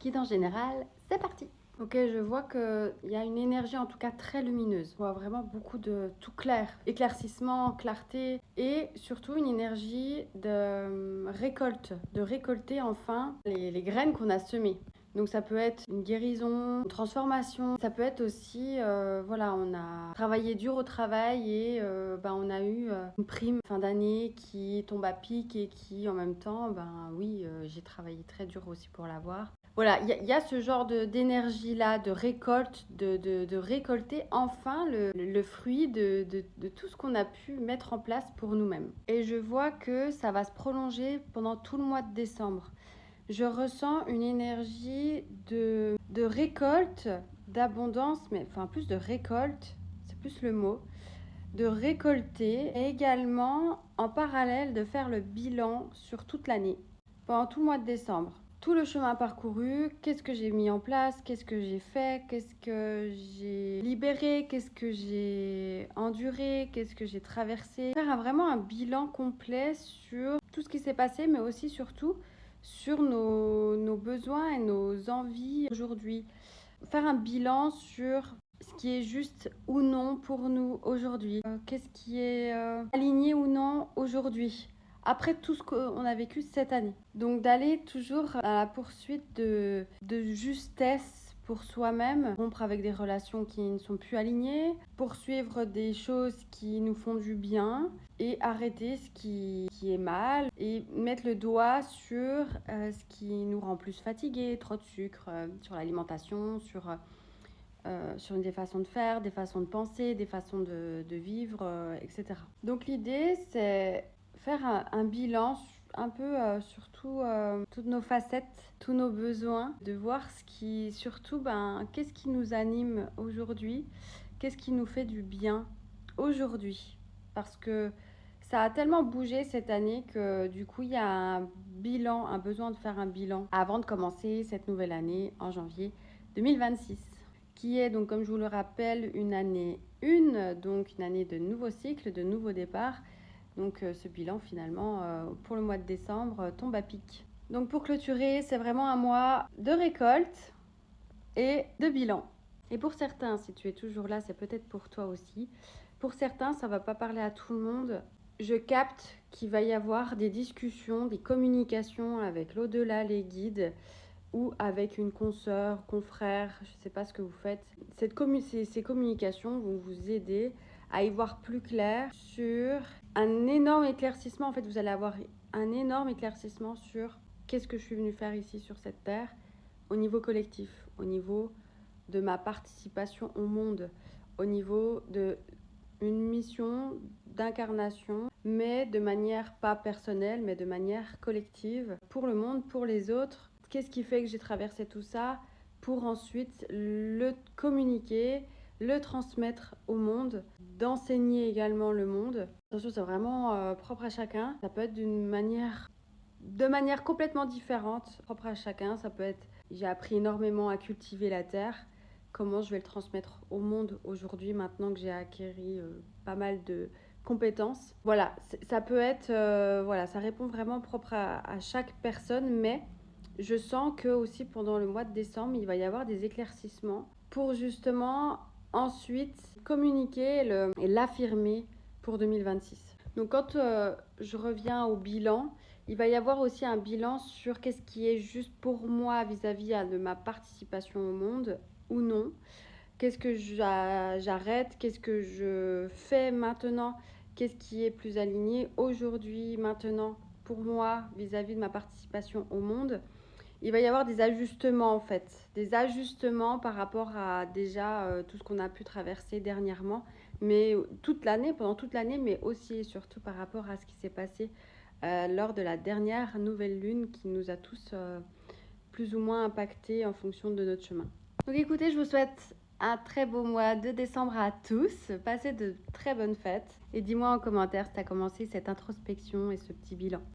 Guidance générale, c'est parti. Ok, je vois qu'il y a une énergie en tout cas très lumineuse. Je vois vraiment beaucoup de tout clair, éclaircissement, clarté et surtout une énergie de récolte, de récolter enfin les graines qu'on a semées. Donc ça peut être une guérison, une transformation. Ça peut être aussi, voilà, on a travaillé dur au travail et on a eu une prime fin d'année qui tombe à pic et qui en même temps, oui, j'ai travaillé très dur aussi pour l'avoir. Voilà, il y a ce genre d'énergie-là, de récolte, de récolter enfin le fruit de tout ce qu'on a pu mettre en place pour nous-mêmes. Et je vois que ça va se prolonger pendant tout le mois de décembre. Je ressens une énergie de récolte, d'abondance, mais enfin plus de récolte, c'est plus le mot, de récolter et également en parallèle de faire le bilan sur toute l'année, pendant tout le mois de décembre. Tout le chemin parcouru, qu'est-ce que j'ai mis en place, qu'est-ce que j'ai fait, qu'est-ce que j'ai libéré, qu'est-ce que j'ai enduré, qu'est-ce que j'ai traversé. Faire vraiment un bilan complet sur tout ce qui s'est passé, mais aussi surtout sur nos besoins et nos envies aujourd'hui. Faire un bilan sur ce qui est juste ou non pour nous aujourd'hui. Qu'est-ce qui est aligné ou non aujourd'hui après tout ce qu'on a vécu cette année. Donc d'aller toujours à la poursuite de justesse pour soi-même, rompre avec des relations qui ne sont plus alignées, poursuivre des choses qui nous font du bien et arrêter ce qui est mal et mettre le doigt sur ce qui nous rend plus fatigués, trop de sucre, sur l'alimentation, sur des façons de faire, des façons de penser, des façons de vivre, etc. Donc l'idée, c'est faire un bilan un peu sur toutes nos facettes, tous nos besoins, de voir ce qui, surtout, qu'est-ce qui nous anime aujourd'hui, qu'est-ce qui nous fait du bien aujourd'hui. Parce que ça a tellement bougé cette année que du coup, il y a un bilan, un besoin de faire un bilan avant de commencer cette nouvelle année en janvier 2026. Qui est donc, comme je vous le rappelle, une année 1, donc une année de nouveau cycle, de nouveau départ. Donc ce bilan finalement pour le mois de décembre tombe à pic. Donc pour clôturer, c'est vraiment un mois de récolte et de bilan. Et pour certains, si tu es toujours là, c'est peut-être pour toi aussi. Pour certains, ça ne va pas parler à tout le monde. Je capte qu'il va y avoir des discussions, des communications avec l'au-delà, les guides, ou avec une consoeur, confrère, je ne sais pas ce que vous faites. Ces communications vont vous aider à y voir plus clair sur un énorme éclaircissement. En fait, vous allez avoir un énorme éclaircissement sur qu'est-ce que je suis venue faire ici sur cette terre au niveau collectif, au niveau de ma participation au monde, au niveau de une mission d'incarnation, mais de manière pas personnelle, mais de manière collective, pour le monde, pour les autres. Qu'est-ce qui fait que j'ai traversé tout ça pour ensuite le communiquer, le transmettre au monde, d'enseigner également le monde. Attention, c'est vraiment propre à chacun. Ça peut être de manière complètement différente, propre à chacun. Ça peut être, j'ai appris énormément à cultiver la terre. Comment je vais le transmettre au monde aujourd'hui, maintenant que j'ai acquis pas mal de compétences. Voilà, ça peut être, voilà, ça répond vraiment propre à chaque personne, mais je sens que aussi pendant le mois de décembre, il va y avoir des éclaircissements pour justement ensuite communiquer et l'affirmer pour 2026. Donc quand je reviens au bilan, il va y avoir aussi un bilan sur qu'est-ce qui est juste pour moi vis-à-vis de ma participation au monde ou non. Qu'est-ce que j'arrête, qu'est-ce que je fais maintenant, qu'est-ce qui est plus aligné aujourd'hui, maintenant, pour moi vis-à-vis de ma participation au monde. Il va y avoir des ajustements en fait, des ajustements par rapport à déjà tout ce qu'on a pu traverser dernièrement, mais pendant toute l'année, mais aussi et surtout par rapport à ce qui s'est passé lors de la dernière nouvelle lune qui nous a tous plus ou moins impactés en fonction de notre chemin. Donc écoutez, je vous souhaite un très beau mois de décembre à tous, passez de très bonnes fêtes et dis-moi en commentaire si tu as commencé cette introspection et ce petit bilan.